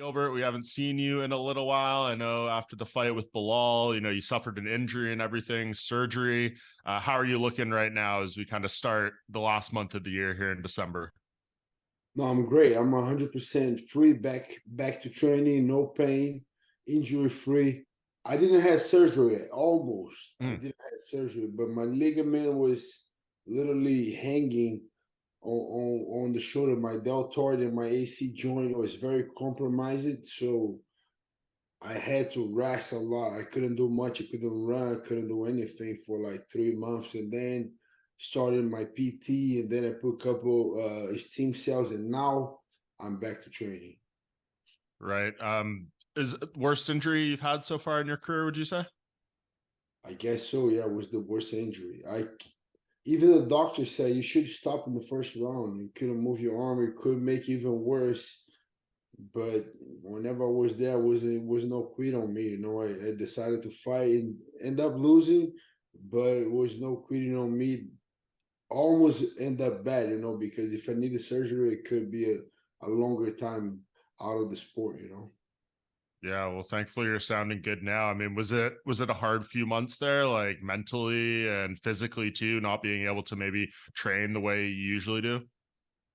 Gilbert, we haven't seen you in a little while. I know after the fight with Bilal, you suffered an injury and everything, surgery. How are you looking right now as we kind of start the last month of the year here in December? No, I'm great. I'm 100% free, back to training, no pain, injury free. I didn't have surgery yet, almost. I Mm, didn't have surgery, but my ligament was literally hanging on the shoulder. My deltoid and my AC joint was very compromised, so I had to rest a lot. I couldn't do much. I couldn't run. I couldn't do anything for like 3 months, and then started my PT, and then I put a couple stem cells, and now I'm back to training. right. Is worst injury you've had so far in your career, would you say? I guess so. Yeah, it was the worst injury. I even the doctor said you should stop in the first round. You couldn't move your arm. It could make it even worse. But whenever I was there, was no quit on me. I decided to fight and end up losing, but it was no quitting on me. Almost end up bad, because if I needed surgery, it could be a longer time out of the sport. Yeah, well, thankfully you're sounding good now. I mean, was it a hard few months there, like mentally and physically too, not being able to maybe train the way you usually do?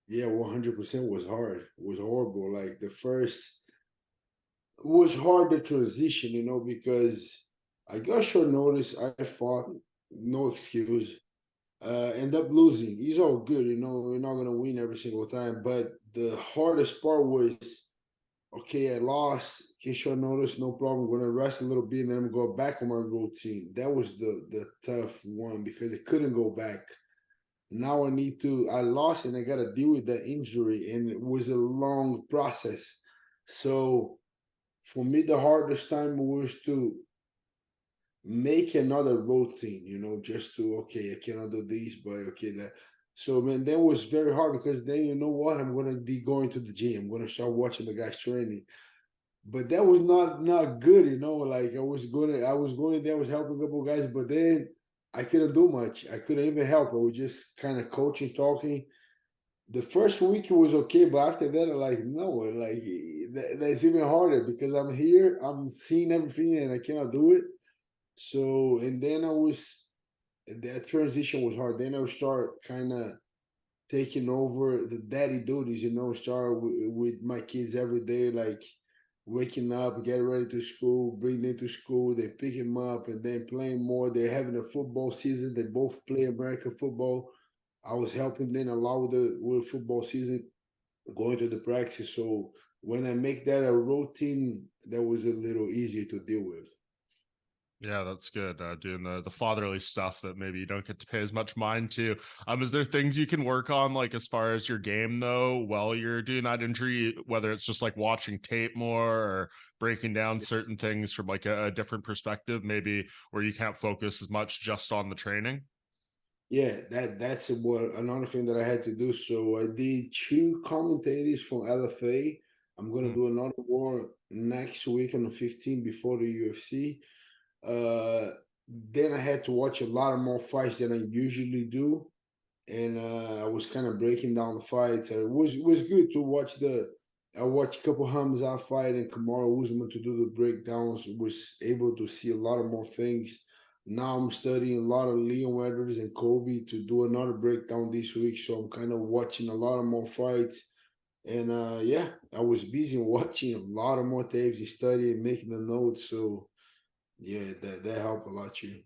Yeah, 100% was hard. It was horrible. Like the first, it was hard to transition, because I got short notice. I fought, no excuse. End up losing. It's all good, we're not gonna win every single time. But the hardest part was, okay, I lost, get short notice, no problem. I'm gonna rest a little bit and then I'm gonna go back on my routine. That was the tough one because I couldn't go back. Now I lost and I gotta deal with that injury, and it was a long process. So for me, the hardest time was to make another routine, just to, okay, I cannot do this, but okay, that. So man, that was very hard because then you know what, I'm gonna be going to the gym. I'm gonna start watching the guys training. But that was not good, Like I was going there, I was helping a couple guys, but then I couldn't do much. I couldn't even help. I was just kind of coaching, talking. The first week it was okay, but after that, I'm like, no, like that's even harder because I'm here, I'm seeing everything, and I cannot do it. So, and then that transition was hard. Then I would start kind of taking over the daddy duties, start with my kids every day, like waking up, get ready to school, bring them to school, then pick them up, and then playing more. They're having a football season. They both play American football. I was helping them allow with football season, going to the practice. So when I make that a routine, that was a little easier to deal with. Yeah, that's good. Doing the fatherly stuff that maybe you don't get to pay as much mind to. Is there things you can work on, like as far as your game though, while you're doing that injury, whether it's just like watching tape more or breaking down certain things from like a different perspective, maybe where you can't focus as much just on the training? Yeah, that's what another thing that I had to do. So I did two commentators from LFA. I'm gonna Mm, do another one next week on the 15th before the UFC. Uh, then I had to watch a lot of more fights than I usually do, and I was kind of breaking down the fights. It was good to watch the. I watched a couple Hamza fight and Kamaru Usman to do the breakdowns. Was able to see a lot of more things. Now I'm studying a lot of Leon Edwards and Kobe to do another breakdown this week. So I'm kind of watching a lot of more fights. And yeah, I was busy watching a lot of more tapes and studying, making the notes. So yeah, that helped a lot too.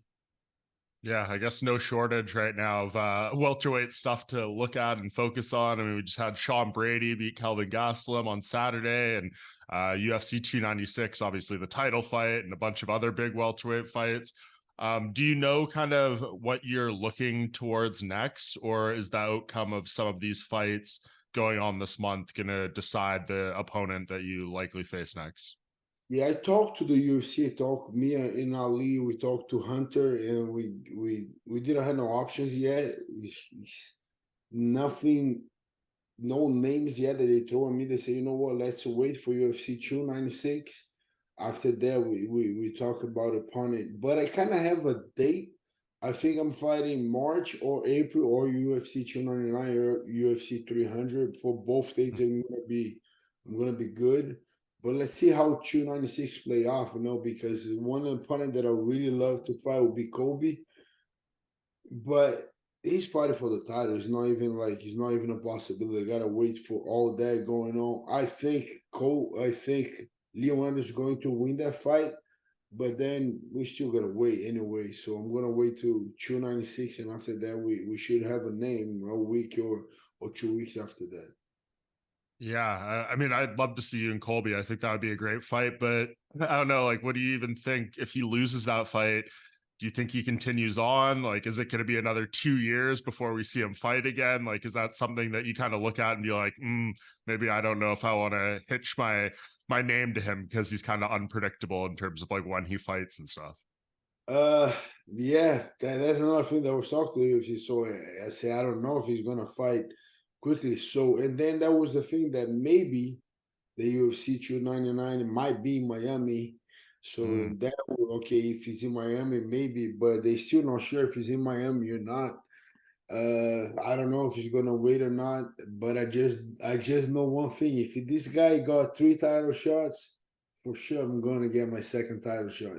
yeah, I guess no shortage right now of welterweight stuff to look at and focus on. I mean, we just had Sean Brady beat Kelvin Gastelum on Saturday, and UFC 296, obviously the title fight, and a bunch of other big welterweight fights. Do you know kind of what you're looking towards next, or is the outcome of some of these fights going on this month going to decide the opponent that you likely face next? Yeah, I talked to the UFC. I talked me and Ali. We talked to Hunter, and we didn't have no options yet. It's nothing, no names yet that they throw at me. They say, you know what? Let's wait for UFC 296. After that, we talk about opponent. But I kind of have a date. I think I'm fighting March or April or UFC 299 or UFC 300. For both dates, I'm gonna be good. But let's see how 296 play off, because one opponent that I really love to fight would be Kobe. But he's fighting for the title. It's not even a possibility. I gotta wait for all that going on. I think Leon Anderson is going to win that fight, but then we still gotta wait anyway. So I'm gonna wait till 296, and after that we should have a name a week or 2 weeks after that. Yeah, I mean, I'd love to see you and Colby. I think that would be a great fight, but I don't know. Like, what do you even think if he loses that fight? Do you think he continues on? Like, is it going to be another 2 years before we see him fight again? Like, is that something that you kind of look at and be like, maybe I don't know if I want to hitch my name to him because he's kind of unpredictable in terms of like when he fights and stuff. Uh, yeah, that's another thing that was talked to you. So I say I don't know if he's gonna fight quickly. So and then that was the thing that maybe the UFC 299 might be in Miami. So Mm, that okay, if he's in Miami, maybe, but they still not sure if he's in Miami or not. I don't know if he's gonna wait or not, but I just know one thing. If this guy got 3 title shots, for sure I'm gonna get my second title shot.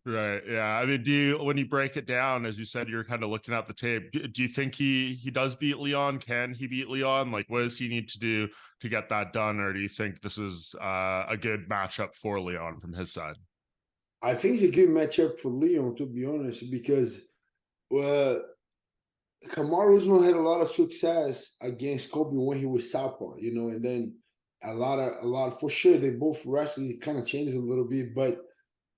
right. Yeah. I mean, when you break it down, as you said, you're kind of looking at the tape. Do you think he does beat Leon? Can he beat Leon? Like, what does he need to do to get that done? Or do you think this is a good matchup for Leon from his side? I think it's a good matchup for Leon, to be honest, because uh, Kamaru Usman had a lot of success against Kobe when he was southpaw, and then for sure they both wrestling kind of changed a little bit, but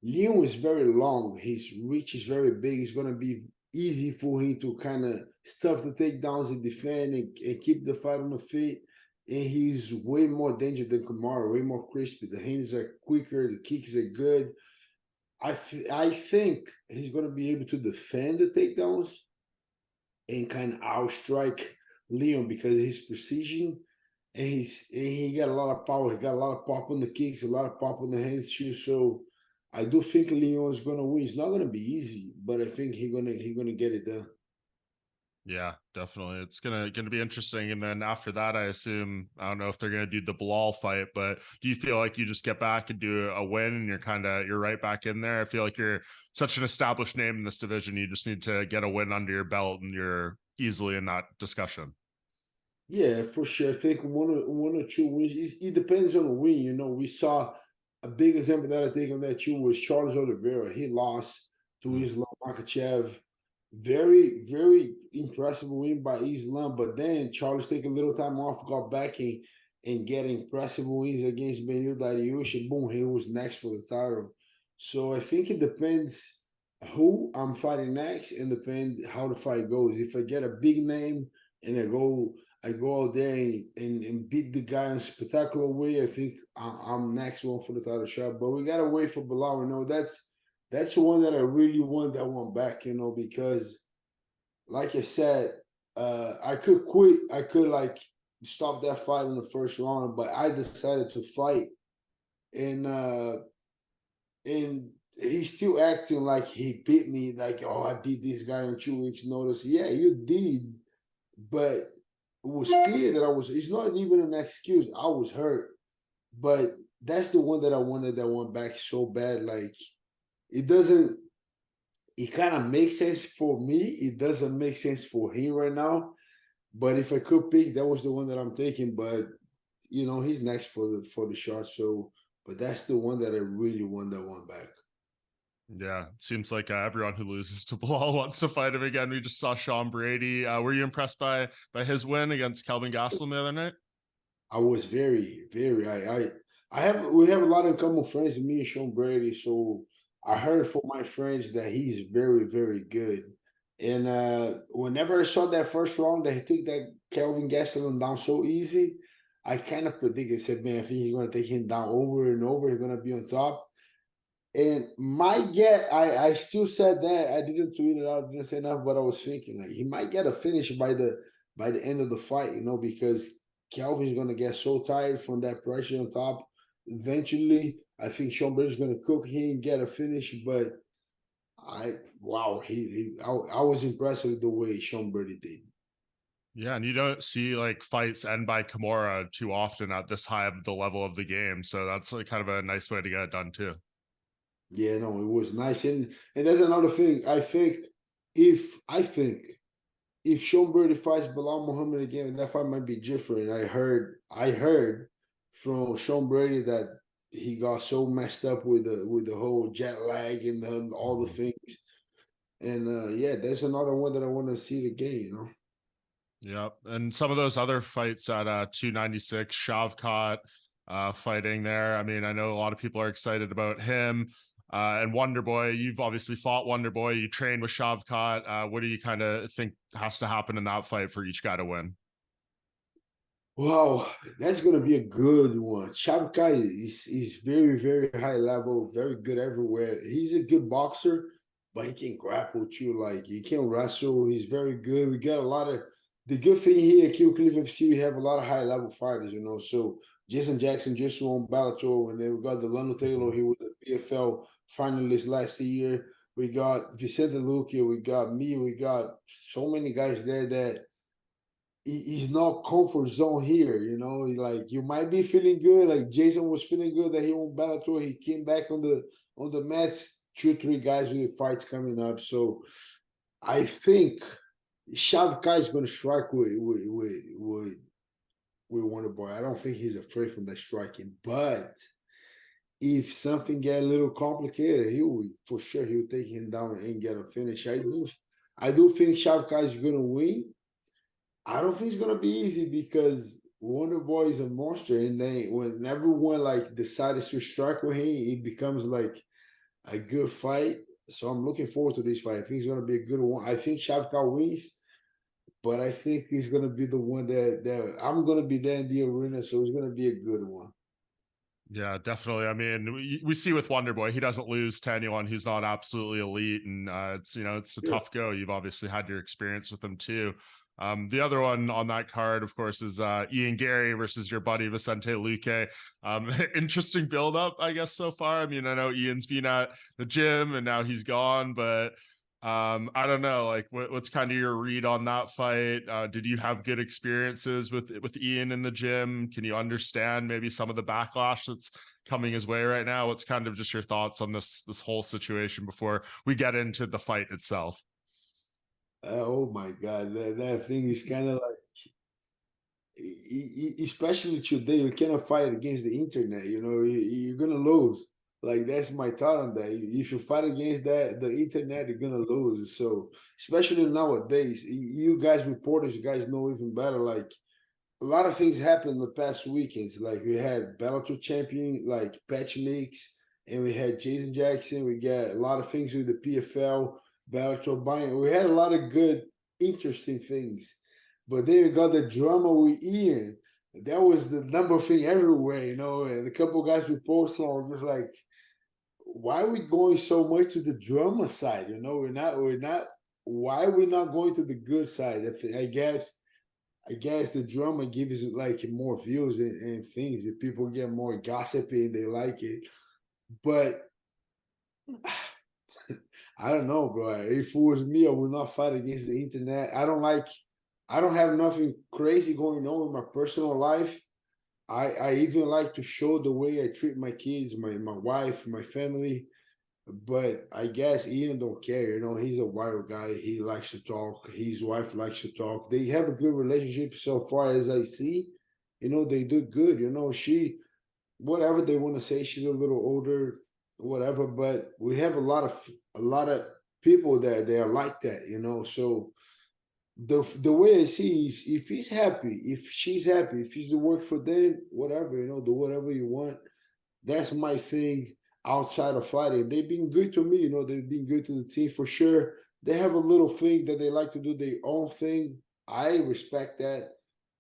Leon is very long. His reach is very big. It's gonna be easy for him to kind of stuff the takedowns and defend and keep the fight on the feet. And he's way more dangerous than Kamaru, way more crispy. The hands are quicker, the kicks are good. I think he's gonna be able to defend the takedowns and kind of outstrike Leon because of his precision and he got a lot of power. He got a lot of pop on the kicks, a lot of pop on the hands too. So I do think Leon is gonna win. It's not gonna be easy, but I think he gonna get it done. Yeah, definitely. It's gonna be interesting. And then after that, I assume I don't know if they're gonna do the Bilal fight, but do you feel like you just get back and do a win and you're right back in there? I feel like you're such an established name in this division. You just need to get a win under your belt and you're easily in that discussion. Yeah, for sure. I think one or two wins. It depends on the win. We saw a big example that I think on that too was Charles Oliveira. He lost to Mm. Islam Makhachev. Very, very impressive win by Islam. But then Charles take a little time off, got back and get impressive wins against Benil Dariush. And boom, he was next for the title. So I think it depends who I'm fighting next and depends how the fight goes. If I get a big name and I go out there and beat the guy in a spectacular way, I think I'm next one for the title shot. But we gotta wait for Bilal. That's the one that I really want that one back, because like I said, I could quit. I could like stop that fight in the first round, but I decided to fight, and he's still acting like he beat me. Like, oh, I beat this guy on 2 weeks' notice. Yeah, you did, but it was clear that I was. It's not even an excuse. I was hurt, but that's the one that I wanted that one back so bad. Like it doesn't. It kind of makes sense for me. It doesn't make sense for him right now. But if I could pick, that was the one that I'm taking. But he's next for the shot. So, but that's the one that I really want that one back. Yeah, it seems like everyone who loses to Bilal wants to fight him again. We just saw Sean Brady. Were you impressed by his win against Kelvin Gastelum the other night? I was very, very. We have a lot of common friends, me and Sean Brady. So I heard from my friends that he's very, very good. And whenever I saw that first round that he took that Kelvin Gastelum down so easy, I kind of predicted, said, man, I think he's going to take him down over and over. He's going to be on top. And might get, I still said that. I didn't tweet it out, didn't say enough, but I was thinking like he might get a finish by the end of the fight, because Calvin's gonna get so tired from that pressure on top. Eventually, I think Sean Brady is gonna cook him and get a finish. But I wow, I was impressed with the way Sean Brady did. Yeah, and you don't see like fights end by Kimura too often at this high of the level of the game. So that's like kind of a nice way to get it done too. Yeah, no, it was nice. And there's another thing. I think if Sean Brady fights Bilal Muhammad again, that fight might be different. I heard from Sean Brady that he got so messed up with the whole jet lag and all the things. And yeah, there's another one that I want to see again. Yep. And some of those other fights at 296, Shavkat fighting there. I mean, I know a lot of people are excited about him. And Wonderboy, you've obviously fought Wonderboy. You trained with Shavkat. What do you kind of think has to happen in that fight for each guy to win? Wow, that's gonna be a good one. Shavkat is very, very high level, very good everywhere. He's a good boxer, but he can grapple too. Like he can wrestle. He's very good. We got a lot of the good thing here at Kill Cliff FC. We have a lot of high level fighters, So Jason Jackson just won Bellator, and then we got Delano Taylor. He was a PFL finalist last year. We got Vicente Luque. We got me. We got so many guys there that he's not comfort zone here, Like you might be feeling good, like Jason was feeling good that he won Bellator. He came back on the mats, 2, 3 guys with fights coming up. So I think Shavkat is going to strike with Wonderboy. I don't think he's afraid from that striking, but if something get a little complicated, he will for sure he'll take him down and get a finish. I do think Shavkat is going to win. I don't think it's gonna be easy because Wonderboy is a monster, and then when everyone like decides to strike with him, it becomes like a good fight. So I'm looking forward to this fight. I think it's gonna be a good one. I think Shavkat wins, but I think he's gonna be the one that I'm gonna be there in the arena, so it's gonna be a good one. Yeah, definitely. I mean, we see with Wonderboy, he doesn't lose to anyone who's not absolutely elite, and it's a Yeah. tough go. You've obviously had your experience with him too. The other one on that card, of course, is Ian Garry versus your buddy Vicente Luque. Interesting build up, I guess, so far. I mean, I know Ian's been at the gym and now he's gone, but I don't know, like what's kind of your read on that fight? Did you have good experiences with Ian in the gym? Can you understand maybe some of the backlash that's coming his way right now? What's kind of just your thoughts on this whole situation before we get into the fight itself? Oh my God, that thing is kind of like, especially today, you cannot fight against the internet. You're gonna lose. Like that's my thought on that. If you fight against the internet, you're gonna lose. So especially nowadays, you guys reporters, you guys know even better. Like a lot of things happened in the past weekends. Like we had Bellator champion like Patch Mix, and we had Jason Jackson. We got a lot of things with the PFL, Bellator buying. We had a lot of good, interesting things. But then we got the drama with Ian. That was the number thing everywhere, And a couple guys we posted on was like, why are we going so much to the drama side? We're not. Why are we not going to the good side? I guess the drama gives like more views and things. If people get more gossipy, they like it. But I don't know, bro. If it was me, I would not fight against the internet. I don't have nothing crazy going on in my personal life. I even like to show the way I treat my kids, my wife, my family. But I guess Ian don't care. He's a wild guy. He likes to talk. His wife likes to talk. They have a good relationship so far as I see. They do good. She, whatever they want to say, she's a little older, whatever. But we have a lot of people that they are like that. So the way I see, if he's happy, if she's happy, if he's to work for them, whatever. Do whatever you want. That's my thing outside of fighting. They've been good to me, they've been good to the team for sure. They have a little thing that they like to do their own thing. I respect that.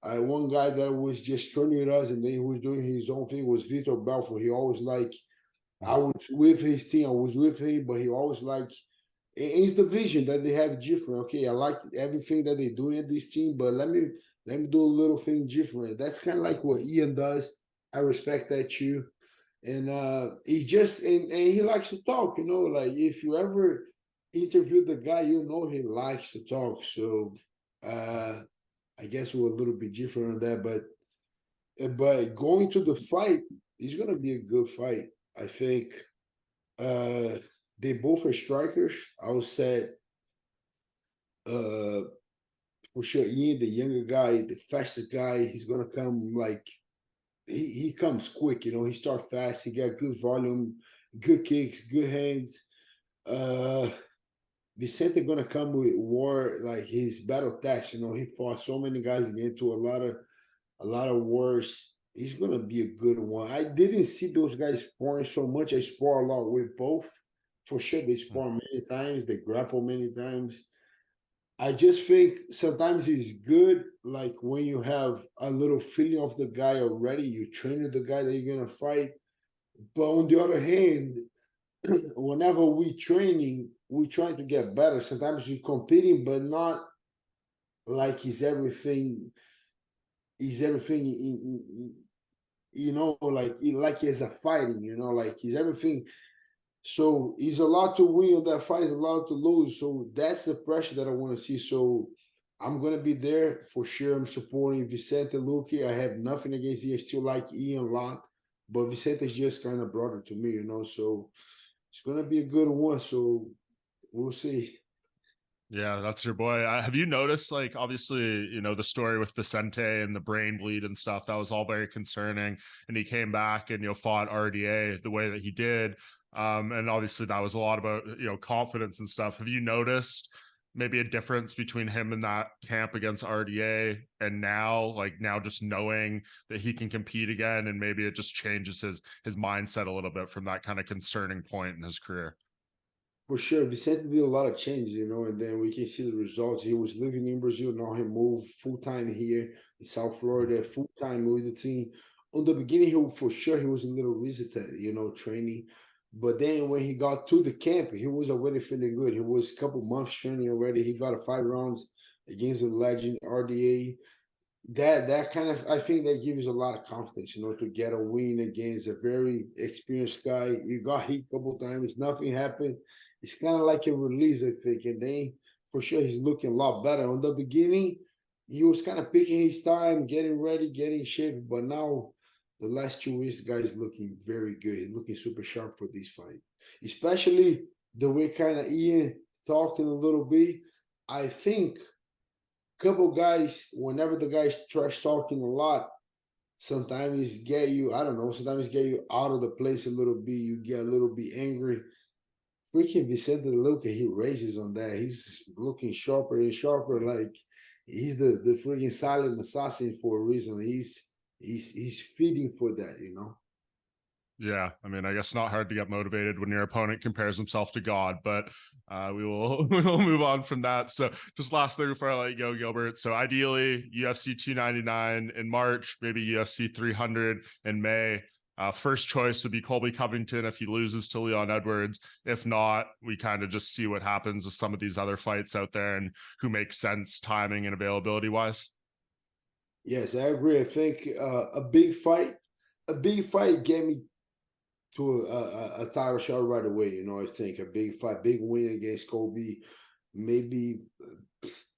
One guy that was just training with us and then he was doing his own thing was Vitor Belfort. He always like, I was with his team, I was with him, but he always like, it's the vision that they have different. Okay, I like everything that they do in this team, but let me do a little thing different. That's kind of like what Ian does. I respect that too. And he just and he likes to talk, like if you ever interview the guy, he likes to talk. So uh I guess we're a little bit different on that, but going to the fight, it's gonna be a good fight. I think they both are strikers. I would say uh for sure Ian, the younger guy, the fastest guy, he's gonna come like he comes quick, you know, he starts fast, he got good volume, good kicks, good hands. Uh Vicente gonna come with war like his battle tax, you know, he fought so many guys and get into a lot of wars. He's gonna be a good one. I didn't see those guys sparring so much. I spar a lot with both. For sure, they spar many times, they grapple many times. I just think sometimes it's good, like when you have a little feeling of the guy already, you train with the guy that you're gonna fight. But on the other hand, whenever we training, we trying to get better. Sometimes we competing, but not like is everything you know, like he's a fighting, you know, like he's everything. So he's a lot to win on that fight, he's a lot to lose. So that's the pressure that I want to see. So I'm gonna be there for sure. I'm supporting Vicente Luque. I have nothing against him. I still like Ian a lot, but Vicente's just kind of brother to me, you know. So it's gonna be a good one. So we'll see. Yeah, that's your boy. Have you noticed, like, obviously, you know, the story with Vicente and the brain bleed and stuff, that was all very concerning. And he came back and, you know, fought RDA the way that he did. And obviously that was a lot about, you know, confidence and stuff. Have you noticed maybe a difference between him and that camp against RDA and now, like now just knowing that he can compete again, and maybe it just changes his mindset a little bit from that kind of concerning point in his career? For sure, Vicente did a lot of changes, you know, and then we can see the results. He was living in Brazil, now he moved full time here in South Florida, full time with the team. On the beginning, for sure he was a little hesitant, you know, training. But then when he got to the camp, he was already feeling good. He was a couple months training already. He got a 5 rounds against the legend RDA. That kind of, I think that gives a lot of confidence, you know, to get a win against a very experienced guy. You got hit a couple times, nothing happened. It's kind of like a release, I think. And then for sure he's looking a lot better. On the beginning, he was kind of picking his time, getting ready, getting shape. But now the last 2 weeks, the guy is looking very good. He's looking super sharp for this fight. Especially the way kind of Ian talking a little bit. I think couple guys, whenever the guys trash talking a lot, sometimes get you, I don't know, sometimes get you out of the place a little bit. You get a little bit angry. Freaking Vicente Luque, he raises on that. He's looking sharper and sharper. Like he's the freaking silent assassin for a reason. He's feeding for that, you know. Yeah, I mean, I guess not hard to get motivated when your opponent compares himself to God, but we will we will move on from that. So, just last thing before I let you go, Gilbert. So, ideally, UFC 299 in March, maybe UFC 300 in May. First choice would be Colby Covington if he loses to Leon Edwards. If not, we kind of just see what happens with some of these other fights out there and who makes sense timing and availability wise. Yes, I agree. I think a big fight gave me to a title shot right away. You know, I think a big fight, big win against Kobe. Maybe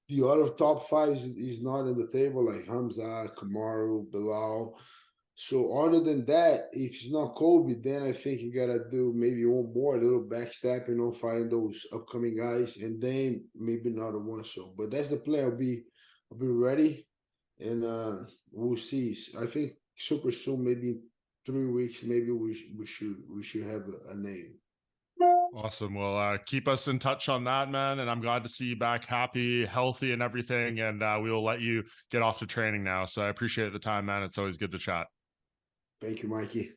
the other top five is not in the table, like Hamza, Kamaru, Bilal. So other than that, if it's not Kobe, then I think you gotta do maybe one more, a little backstep, you know, fighting those upcoming guys, and then maybe another one. So, but that's the plan. I'll be ready, and we'll see. I think super soon, maybe 3 weeks, maybe we should have a name. Awesome. Well, keep us in touch on that, man. And I'm glad to see you back happy, healthy, and everything. And we will let you get off to training now. So I appreciate the time, man. It's always good to chat. Thank you, Mikey.